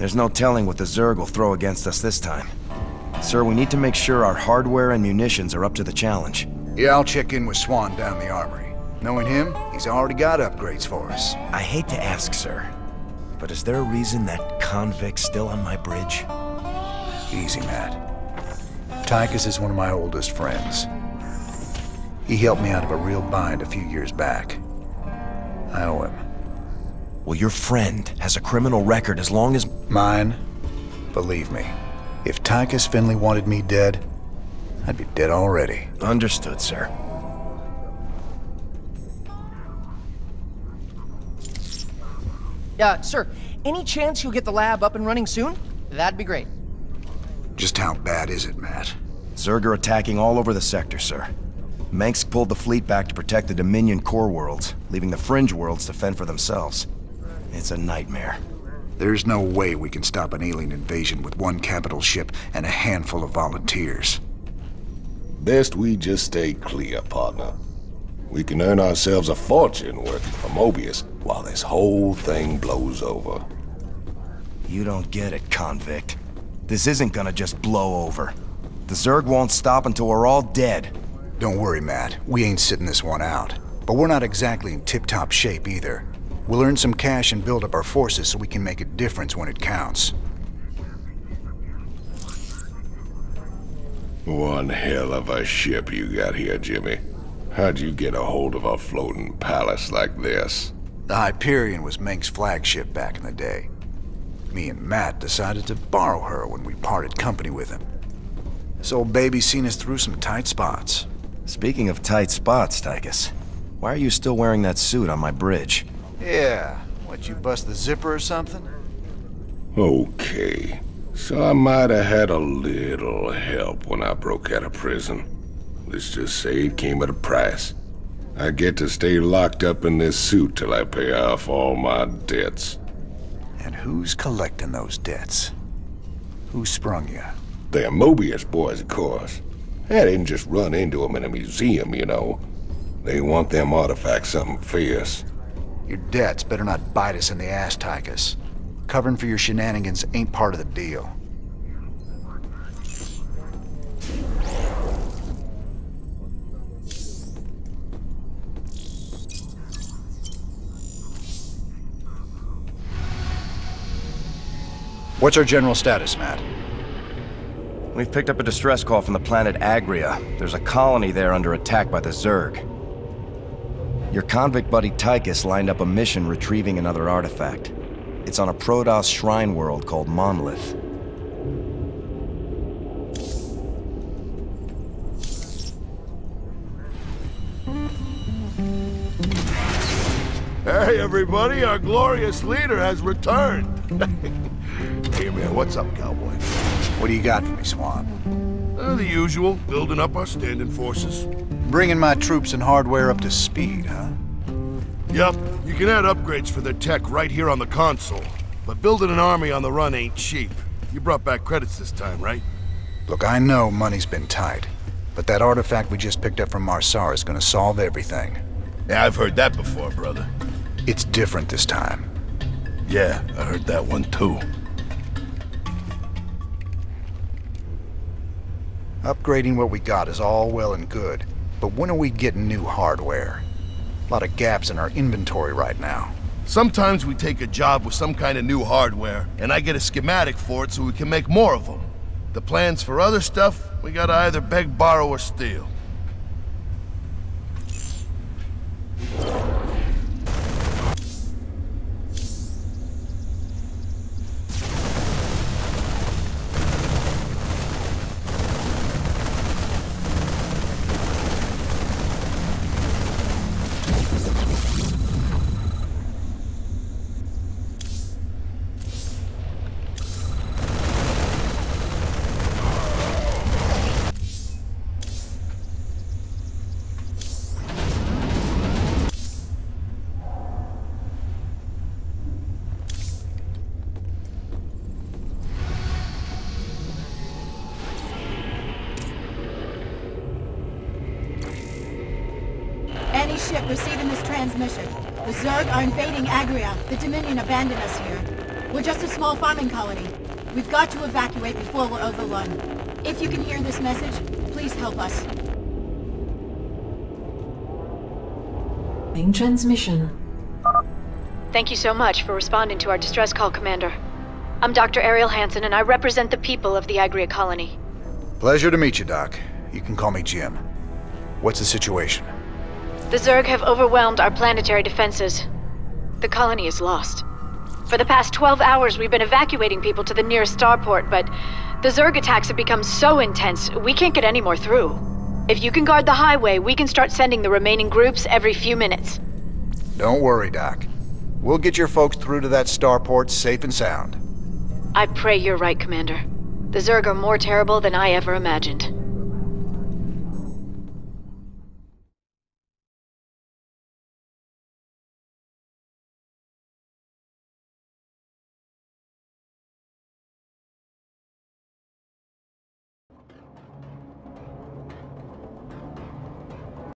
There's no telling what the Zerg will throw against us this time. Sir, we need to make sure our hardware and munitions are up to the challenge. Yeah, I'll check in with Swan down the armory. Knowing him, he's already got upgrades for us. I hate to ask, sir, but is there a reason that convict's still on my bridge? Easy, Matt. Tychus is one of my oldest friends. He helped me out of a real bind a few years back. I owe him. Well, your friend has a criminal record as long as... Mine? Believe me, if Tychus Finley wanted me dead, I'd be dead already. Understood, sir. Sir, any chance you'll get the lab up and running soon? That'd be great. Just how bad is it, Matt? Zerg are attacking all over the sector, sir. Mengsk pulled the fleet back to protect the Dominion core worlds, leaving the fringe worlds to fend for themselves. It's a nightmare. There's no way we can stop an alien invasion with one capital ship and a handful of volunteers. Best we just stay clear, partner. We can earn ourselves a fortune working for Mobius while this whole thing blows over. You don't get it, convict. This isn't gonna just blow over. The Zerg won't stop until we're all dead. Don't worry, Matt. We ain't sitting this one out. But we're not exactly in tip-top shape either. We'll earn some cash and build up our forces so we can make a difference when it counts. One hell of a ship you got here, Jimmy. How'd you get a hold of a floating palace like this? The Hyperion was Mengsk's flagship back in the day. Me and Matt decided to borrow her when we parted company with him. This old baby's seen us through some tight spots. Speaking of tight spots, Tychus, why are you still wearing that suit on my bridge? Yeah, what, you bust the zipper or something? Okay, so I might have had a little help when I broke out of prison. Let's just say it came at a price. I get to stay locked up in this suit till I pay off all my debts. And who's collecting those debts? Who sprung you? They're Mobius boys, of course. I didn't just run into them in a museum, you know. They want them artifacts something fierce. Your debts better not bite us in the ass, Tychus. Covering for your shenanigans ain't part of the deal. What's our general status, Matt? We've picked up a distress call from the planet Agria. There's a colony there under attack by the Zerg. Your convict buddy Tychus lined up a mission retrieving another artifact. It's on a Protoss shrine world called Monolith. Hey everybody, our glorious leader has returned. Hey man, what's up, cowboy? What do you got for me, Swan? The usual, building up our standing forces. Bringing my troops and hardware up to speed, huh? Yup, you can add upgrades for their tech right here on the console. But building an army on the run ain't cheap. You brought back credits this time, right? Look, I know money's been tight, but that artifact we just picked up from Marsar is gonna solve everything. Yeah, I've heard that before, brother. It's different this time. Yeah, I heard that one too. Upgrading what we got is all well and good, but when are we getting new hardware? A lot of gaps in our inventory right now. Sometimes we take a job with some kind of new hardware, and I get a schematic for it so we can make more of them. The plans for other stuff, we gotta either beg, borrow, or steal. Any ship receiving this transmission. The Zerg are invading Agria. The Dominion abandoned us here. We're just a small farming colony. We've got to evacuate before we're overrun. If you can hear this message, please help us. Main transmission. Thank you so much for responding to our distress call, Commander. I'm Dr. Ariel Hansen, and I represent the people of the Agria colony. Pleasure to meet you, Doc. You can call me Jim. What's the situation? The Zerg have overwhelmed our planetary defenses. The colony is lost. For the past 12 hours, we've been evacuating people to the nearest starport, but the Zerg attacks have become so intense, we can't get any more through. If you can guard the highway, we can start sending the remaining groups every few minutes. Don't worry, Doc. We'll get your folks through to that starport safe and sound. I pray you're right, Commander. The Zerg are more terrible than I ever imagined.